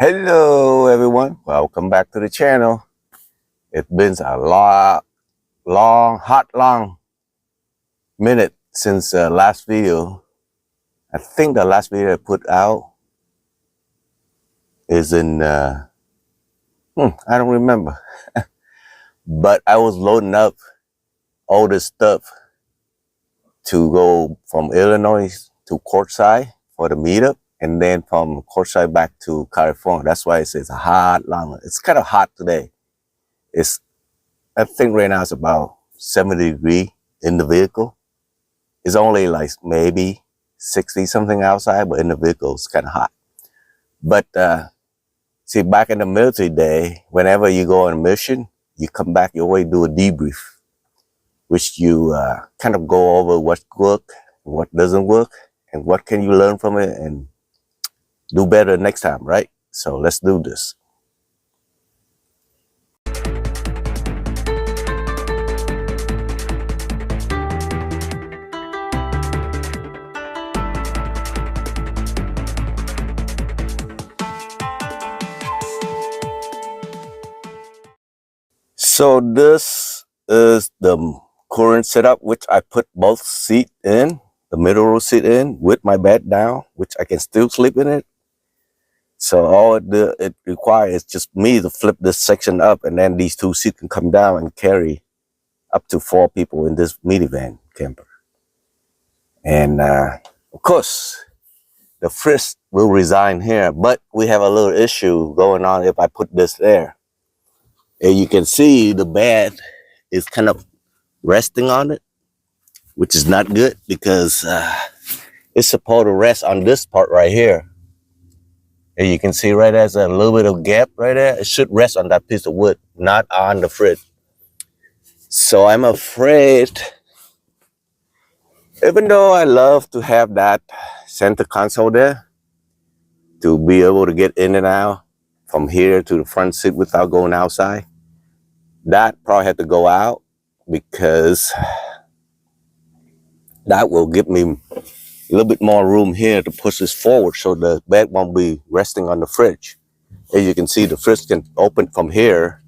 Hello everyone, welcome back to the channel. It's been a long minute since last video. I think the last video I put out is in, I don't remember. But I was loading up all this stuff to go from Illinois to Quartzsite for the meetup, and then from Quartzsite back to California. That's why it says it's kind of hot today. I think right now it's about 70 degrees in the vehicle. It's only like maybe 60 something outside, but in the vehicle it's kind of hot. But see, back in the military day, whenever you go on a mission, you come back, you always do a debrief, which you kind of go over what worked, what doesn't work, and what can you learn from it and do better next time, right? So let's do this. So this is the current setup, which I put both seat in, the middle row seat in with my bed down, which I can still sleep in it. So all it requires is just me to flip this section up, and then these two seats can come down and carry up to 4 people in this minivan camper. And of course, the fridge will reside here, but we have a little issue going on if I put this there. And you can see the bed is kind of resting on it, which is not good because it's supposed to rest on this part right here. And you can see right there's a little bit of gap right there. It should rest on that piece of wood, not on the fridge. So I'm afraid, even though I love to have that center console there to be able to get in and out from here to the front seat without going outside, that probably had to go out because that will give me a little bit more room here to push this forward so the bed won't be resting on the fridge. As you can see, the fridge can open from here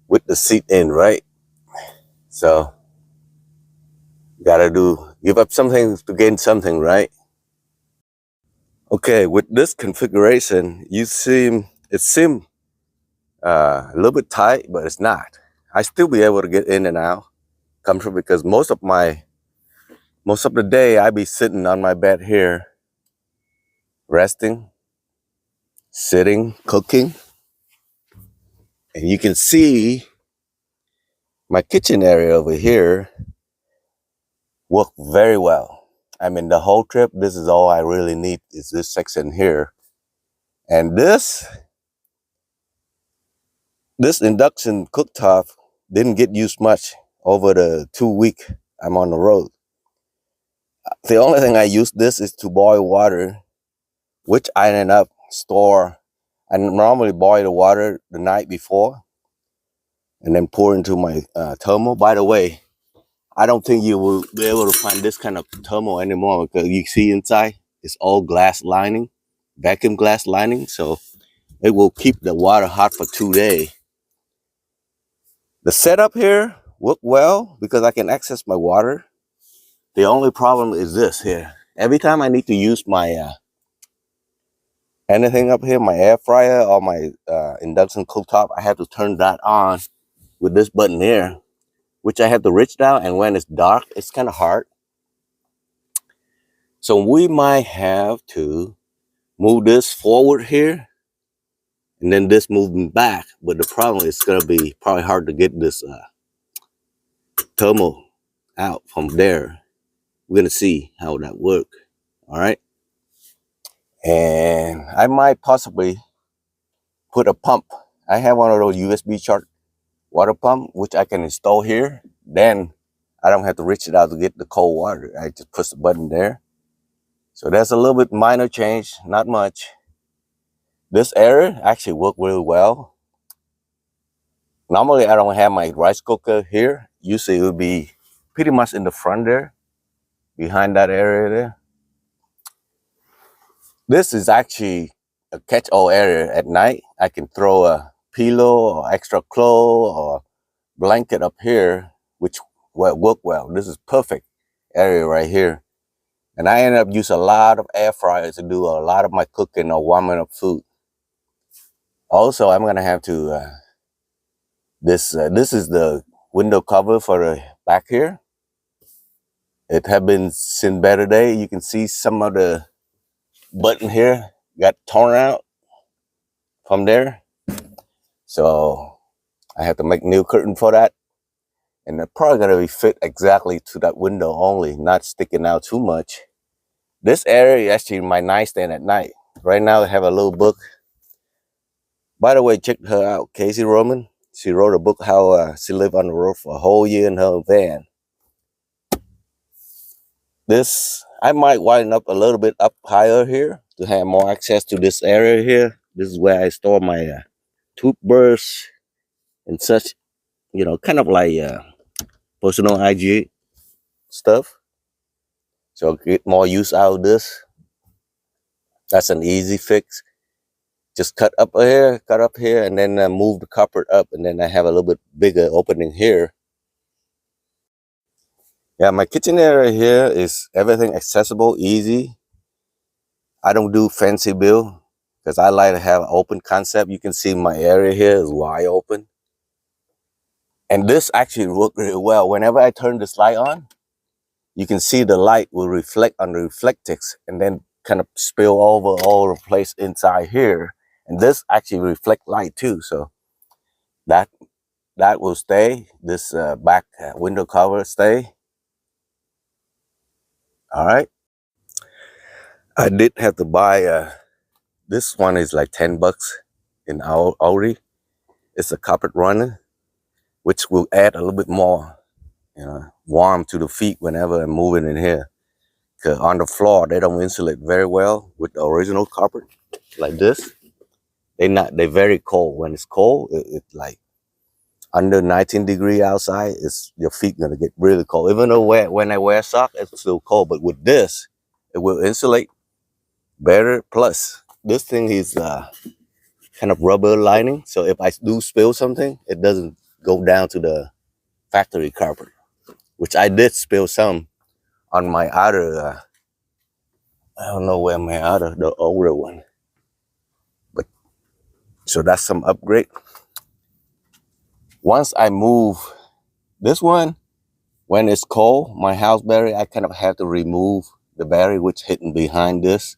with the seat in, right? So gotta give up something to gain something, right? Okay, with this configuration, it seems a little bit tight, but it's not. I still be able to get in and out comfortable because most of the day I be sitting on my bed here, resting, sitting, cooking. And you can see my kitchen area over here work very well. I mean, the whole trip, this is all I really need is this section here. And this induction cooktop didn't get used much over the 2 week I'm on the road. The only thing I use this is to boil water, which I ended up store. I normally boil the water the night before and then pour into my thermal. By the way, I don't think you will be able to find this kind of thermal anymore because you see inside it's all glass lining, vacuum glass lining, so it will keep the water hot for 2 days. The setup here worked well because I can access my water. The only problem is this here. Every time I need to use my anything up here, my air fryer or my induction cooktop, I have to turn that on with this button here, which I have to reach down, and when it's dark, it's kind of hard. So we might have to move this forward here, and then this moving back. But the problem is going to be probably hard to get this thermal out from there. We're going to see how that works. All right. And I might possibly put a pump. I have one of those USB charge water pump, which I can install here. Then I don't have to reach it out to get the cold water. I just push the button there. So that's a little bit minor change, not much. This area actually worked really well. Normally, I don't have my rice cooker here. Usually it would be pretty much in the front there, behind that area there. This is actually a catch-all area at night. I can throw a pillow or extra clothes or blanket up here, which will work well. This is perfect area right here. And I ended up using a lot of air fryers to do a lot of my cooking or warming up food. Also, I'm gonna have to this is the window cover for the back here. It have been seen better day. You can see some of the button here got torn out from there, so I have to make new curtain for that, and they're probably gonna be fit exactly to that window only, not sticking out too much. This area is actually my nightstand at night. Right now I have a little book. By the way, check her out, Casey Roman. She wrote a book how she lived on the road for a whole year in her van. This, I might widen up a little bit up higher here to have more access to this area here. This is where I store my toothbrush and such, you know, kind of like personal hygiene stuff. So get more use out of this. That's an easy fix. Just cut up here, and then move the cupboard up, and then I have a little bit bigger opening here. Yeah, my kitchen area here is everything accessible, easy. I don't do fancy build because I like to have an open concept. You can see my area here is wide open. And this actually worked really well. Whenever I turn this light on, you can see the light will reflect on the reflectix and then kind of spill over all the place inside here. And this actually reflect light too. So that will stay. This back window cover stay. All right. I did have to buy this one is like 10 bucks in Aldi. It's a carpet runner, which will add a little bit more, you know, warm to the feet whenever I'm moving in here. Cause on the floor they don't insulate very well with the original carpet like this. They're very cold. When it's cold, it's like under 19 degrees outside, your feet gonna get really cold. Even though when I wear socks, it's still cold. But with this, it will insulate better. Plus, this thing is kind of rubber lining, so if I do spill something, it doesn't go down to the factory carpet, which I did spill some on my other. I don't know where my other, the older one, but so that's some upgrade. Once I move this one, when it's cold, my house battery, I kind of have to remove the battery which hidden behind this.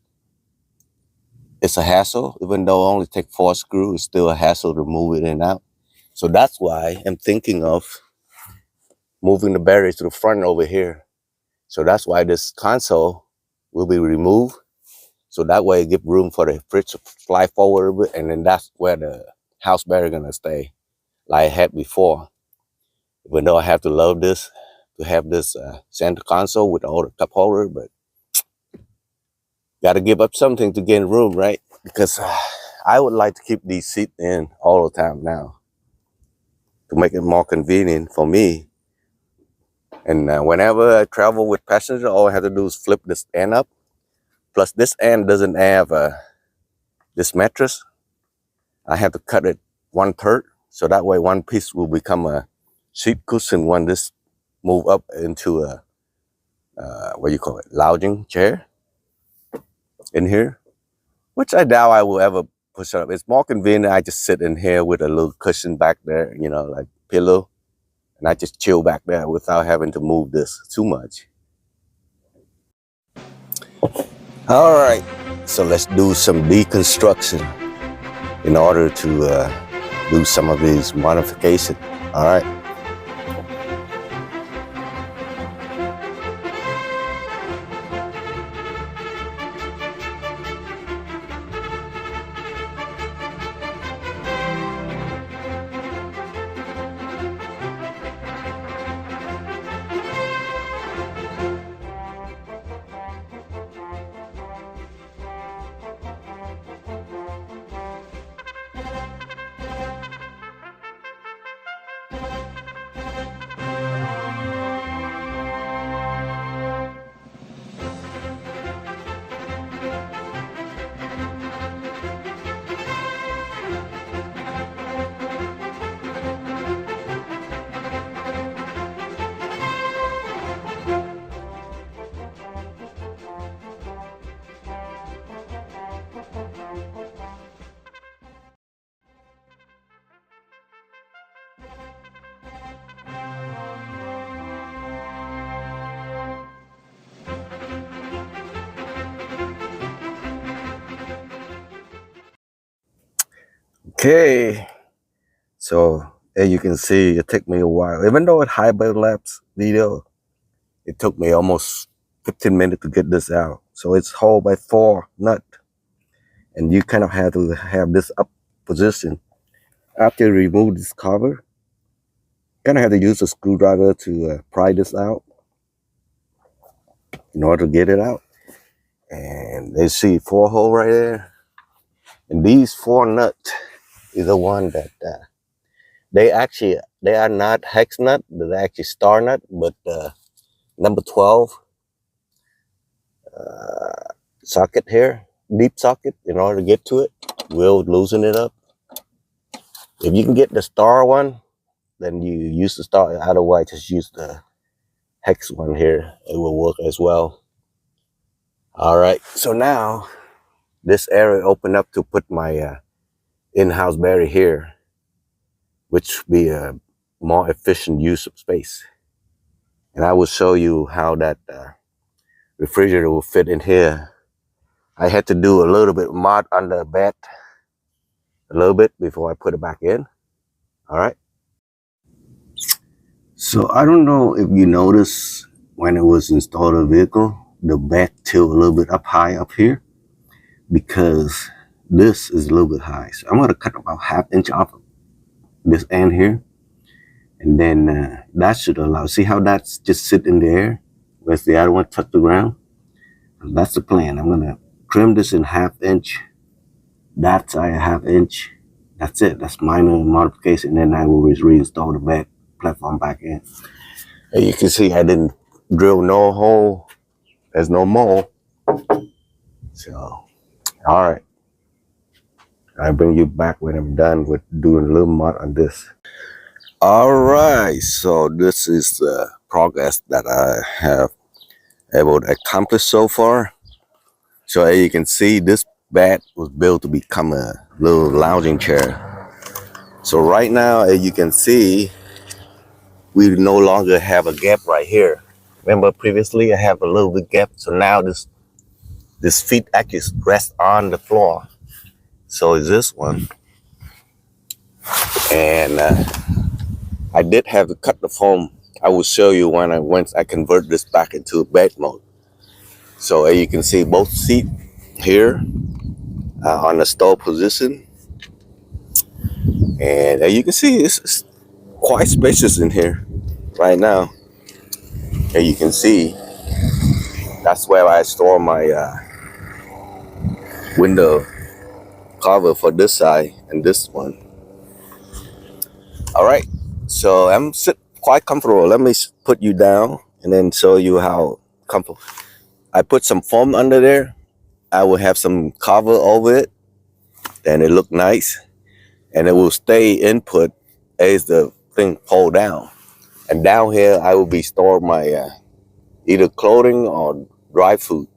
It's a hassle, even though I only take 4 screws, it's still a hassle to move it in and out. So that's why I'm thinking of moving the battery to the front over here. So that's why this console will be removed. So that way it give room for the fridge to fly forward a bit, and then that's where the house battery gonna stay, like I had before. Even though I have to love this, to have this center console with all the cup holder, but gotta give up something to gain room, right? Because I would like to keep these seats in all the time now to make it more convenient for me. And whenever I travel with passengers, all I have to do is flip this end up. Plus this end doesn't have this mattress. I have to cut it 1/3, so that way one piece will become a seat cushion when this move up into a what you call it, lounging chair in here, which I doubt I will ever push up. It's more convenient. I just sit in here with a little cushion back there, you know, like pillow, and I just chill back there without having to move this too much. All right, so let's do some deconstruction in order to do some of these modifications. All right. Okay, so as you can see, it took me a while. Even though it hyperlapse video, it took me almost 15 minutes to get this out. So it's hold by 4 nut, and you kind of have to have this up position. After you remove this cover, kind of have to use a screwdriver to pry this out in order to get it out. And they see 4 hole right there, and these 4 nuts is the one that they are not hex nut, they're actually star nut, but number 12 socket here, deep socket, in order to get to it, will loosen it up. If you can get the star one, then you use the star. Otherwise, just use the hex one here. It will work as well. All right, so now this area opened up to put my in-house battery here, which will be a more efficient use of space. And I will show you how that refrigerator will fit in here. I had to do a little bit mod on the bed, a little bit, before I put it back in. All right. So I don't know if you notice when it was installed in the vehicle, the bed tilt a little bit up high up here, because this is a little bit high. So I'm going to cut about 1/2 inch off of this end here. And then that should allow, see how that's just sit in the air, whereas the other one touch the ground? That's the plan. I'm going to trim this in 1/2 inch, that side 1/2 inch. That's it. That's minor modification. Then I will reinstall the back platform back in. And you can see I didn't drill no hole. There's no mole. So, all right. I'll bring you back when I'm done with doing a little mod on this. All right. So this is the progress that I have able to accomplish so far. So as you can see, this bed was built to become a little lounging chair. So right now, as you can see, we no longer have a gap right here. Remember previously I have a little bit gap. So now this feet actually rest on the floor. So is this one. And I did have to cut the foam. I will show you once I convert this back into bed mode. So as you can see, both seats here on the stove position. And as you can see, it's quite spacious in here right now. As you can see, that's where I store my window cover for this side and this one. All right, so I'm quite comfortable. Let me put you down and then show you how comfortable. I put some foam under there. I will have some cover over it, and it look nice, and it will stay input as the thing pull down. And down here, I will be storing my either clothing or dry food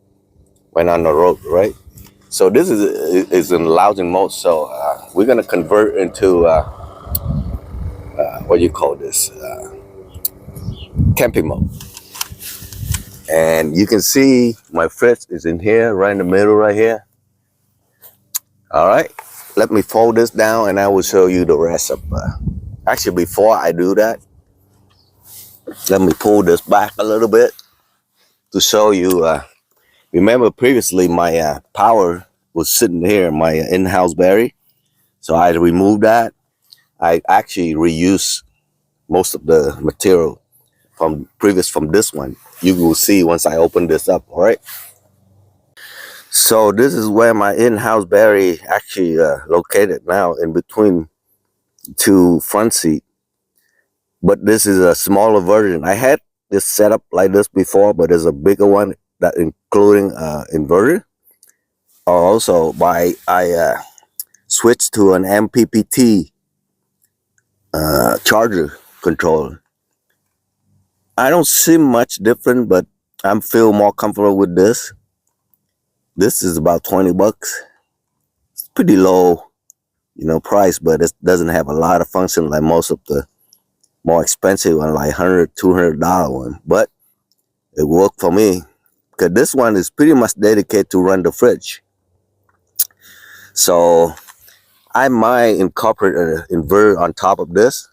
when on the road, right? So this is in lounging mode. So we're gonna convert into what you call this, camping mode. And you can see my fridge is in here, right in the middle, right here. All right, let me fold this down, and I will show you the rest of. Actually, before I do that, let me pull this back a little bit to show you. Remember previously my power was sitting here, my in-house battery. So I removed that. I actually reused most of the material from this one. You will see once I open this up. All right. So this is where my in-house battery actually located now, in between two front seat. But this is a smaller version. I had this setup like this before, but there's a bigger one that including inverter. Also, I switched to an MPPT charger controller. I don't see much different, but I'm feel more comfortable with this. This is about 20 bucks. It's pretty low, price, but it doesn't have a lot of function like most of the more expensive one, like $100, $200 one. But it worked for me, because this one is pretty much dedicated to run the fridge. So I might incorporate an inverter on top of this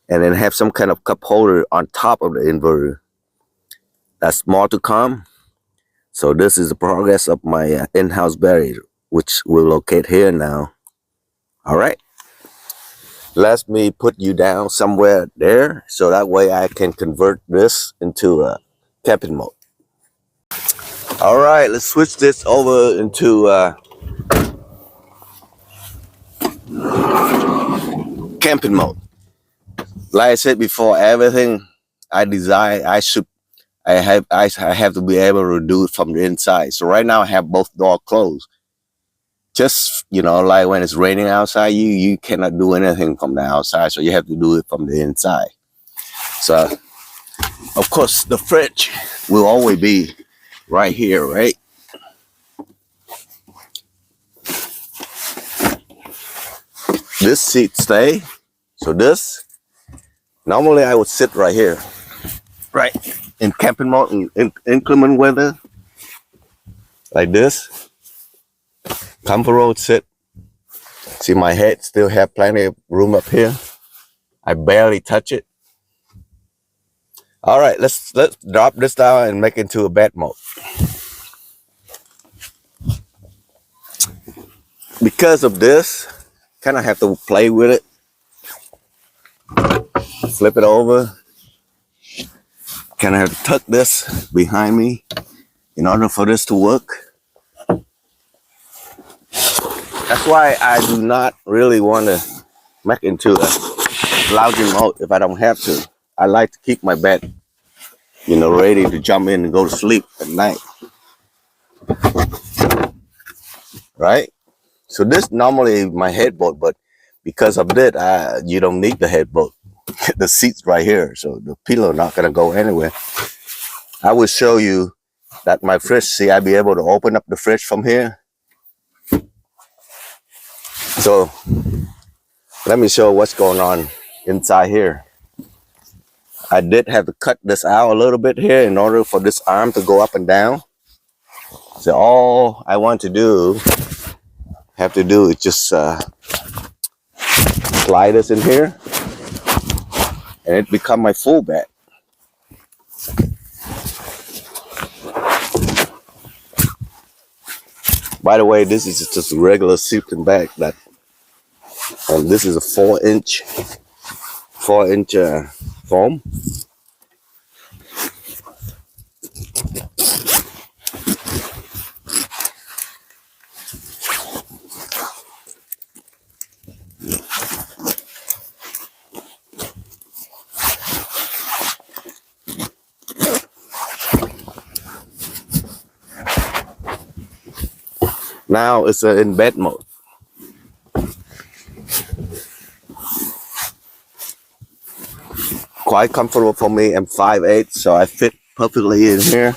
and then have some kind of cup holder on top of the inverter. That's more to come. So this is the progress of my in-house battery, which will locate here now. All right. Let me put you down somewhere there so that way I can convert this into a camping mode. All right, let's switch this over into camping mode. Like I said before, everything I design, I have to be able to do it from the inside. So right now I have both doors closed. Just, you know, like when it's raining outside, you cannot do anything from the outside, so you have to do it from the inside. So, of course, the fridge will always be right here, right? This seat stay. So this, normally I would sit right here, right? In camping mode, in inclement weather, like this. Comfortable sit. See, my head still have plenty of room up here. I barely touch it. All right, let's drop this down and make it into a bed mode. Because of this, kind of have to play with it. Flip it over. Kind of have to tuck this behind me in order for this to work. That's why I do not really want to make into a lounging mode if I don't have to. I like to keep my bed, you know, ready to jump in and go to sleep at night. Right? So this normally my headboard, but because of that, you don't need the headboard. The seat's right here, so the pillow not gonna go anywhere. I will show you that my fridge, see, I'll be able to open up the fridge from here. So let me show what's going on inside here. I did have to cut this out a little bit here in order for this arm to go up and down. So all I want to do, is just slide this in here and it become my full bed. By the way, this is just a regular sleeping bag and this is a 4-inch foam. Now it's in bed mode. Quite comfortable for me. I'm 5'8", so I fit perfectly in here.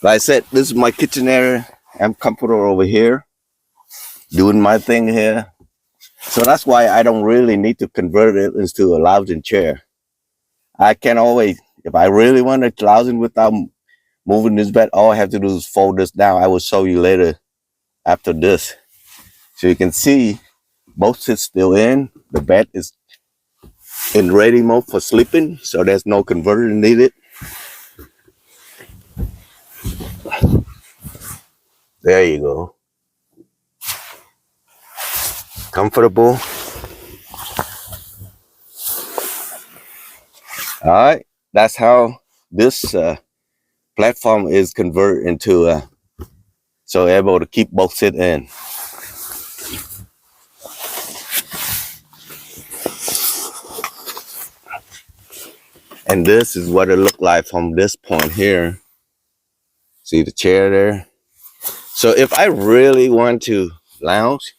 Like I said, this is my kitchen area. I'm comfortable over here, doing my thing here. So that's why I don't really need to convert it into a lounging chair. I can always, if I really want a lounging without moving this bed, all I have to do is fold this down. I will show you later after this. So you can see both seats still in. The bed is in ready mode for sleeping, so there's no converter needed. There you go. Comfortable. All right, that's how this platform is converted into so able to keep both seats in. And this is what it looked like from this point here. See the chair there? So if I really want to lounge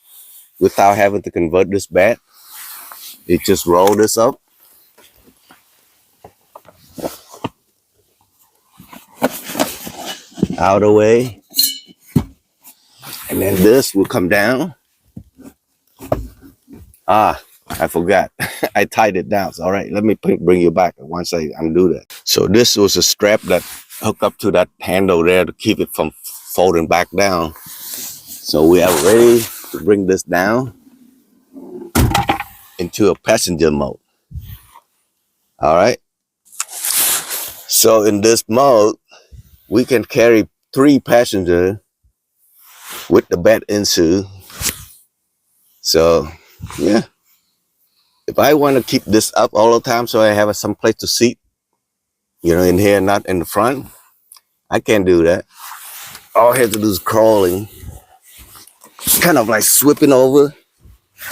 without having to convert this bed, you just roll this up. Out of the way. And then this will come down. I forgot. I tied it down. So, all right, let me bring you back once I undo that. So this was a strap that hooked up to that handle there to keep it from folding back down. So we are ready to bring this down into a passenger mode. All right. So in this mode, we can carry 3 passengers with the bed into. So yeah, if I want to keep this up all the time so I have some place to sit, in here, not in the front, I can't do that. All I have to do is crawling, kind of like sweeping over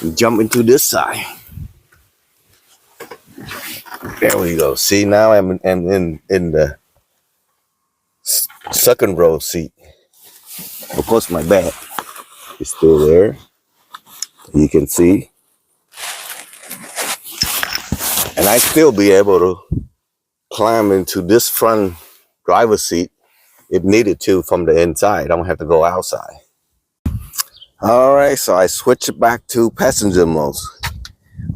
and jump into this side. There we go. See, now I'm in the second row seat. Of course, my back is still there. You can see. And I still be able to climb into this front driver's seat if needed to from the inside. I don't have to go outside. All right, so I switch it back to passenger mode.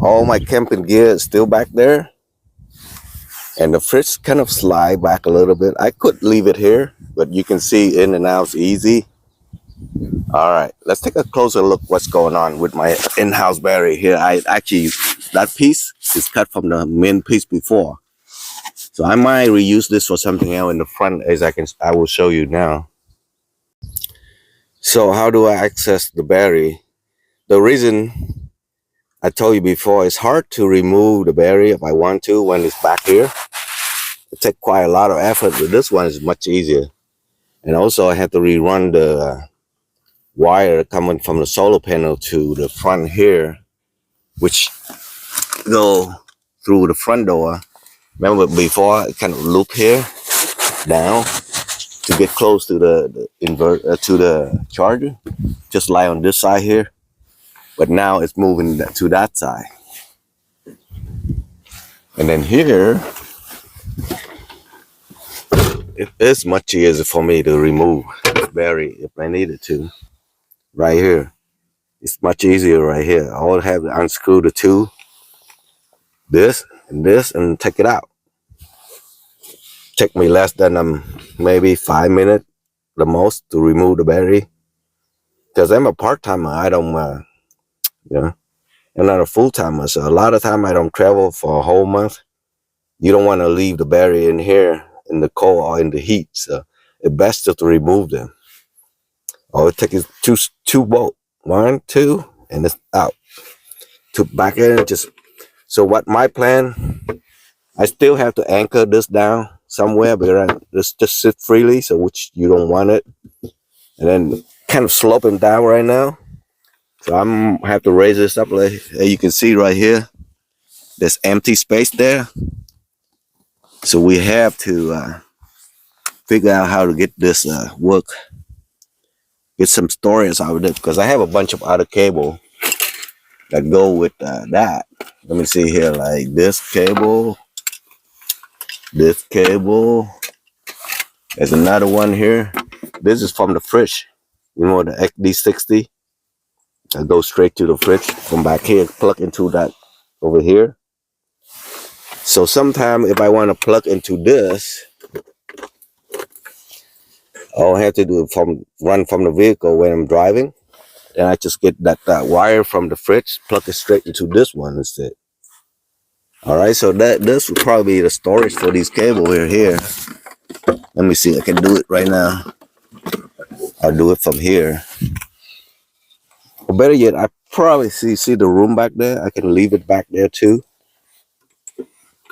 All my camping gear is still back there. And the fridge kind of slide back a little bit. I could leave it here, but you can see in and out is easy. All right, let's take a closer look what's going on with my in-house battery here. That piece is cut from the main piece before. So I might reuse this for something else in the front as I will show you now. So how do I access the battery? The reason I told you before, it's hard to remove the battery if I want to when it's back here. It takes quite a lot of effort, but this one is much easier. And also I have to rerun the wire coming from the solar panel to the front here, which go through the front door. Remember before, it kind of loop here down to get close to the inverter, to the charger. Just lie on this side here, but now it's moving to that side. And then here, it is much easier for me to remove the battery if I needed to. Right here, it's much easier right here. I will have to unscrew the two, this, and take it out. Take me less than maybe 5 minutes the most to remove the battery. Because I'm a part-timer, I don't, I'm not a full-timer. So a lot of time I don't travel for a whole month. You don't want to leave the battery in here in the cold or in the heat. So it's best to remove them. All it takes is two bolts. 1, 2, and it's out. To back in, so what my plan, I still have to anchor this down somewhere, but just sit freely, so which you don't want it. And then kind of sloping down right now. So I'm have to raise this up, like you can see right here. There's empty space there. So we have to figure out how to get this work. Get some storage out of it, because I have a bunch of other cable that go with that. Let me see here, like this cable. There's another one here. This is from the fridge. The XD60. That goes straight to the fridge. From back here, plug into that over here. So sometime if I want to plug into this, all I have to do is run from the vehicle when I'm driving. And I just get that wire from the fridge, plug it straight into this one instead. All right, so this will probably be the storage for these cables here. Let me see, I can do it right now. I'll do it from here. Or better yet, I probably see the room back there. I can leave it back there too.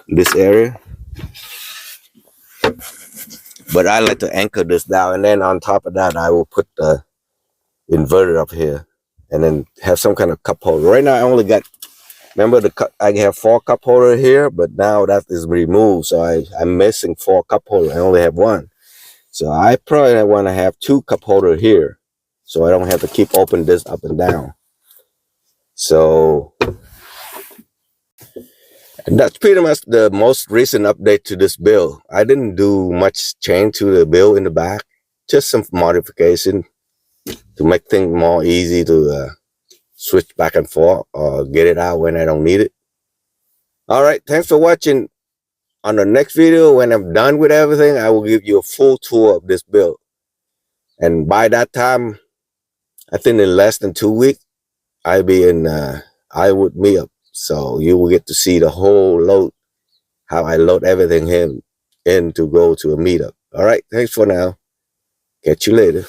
This area. But I like to anchor this down, and then on top of that, I will put the inverter up here, and then have some kind of cup holder. Right now, I only got, remember I have 4 cup holder here, but now that is removed, so I'm missing 4 cup holder. I only have 1, so I probably want to have 2 cup holder here, so I don't have to keep opening this up and down. So, and that's pretty much the most recent update to this build. I didn't do much change to the build in the back, just some modification to make things more easy to switch back and forth or get it out when I don't need it. All right, thanks for watching. On the next video, when I'm done with everything, I will give you a full tour of this build. And by that time, I think in less than 2 weeks, I'll be in Iowood meetup, so you will get to see the whole load, how I load everything in to go to a meetup. All right, thanks for now. Catch you later.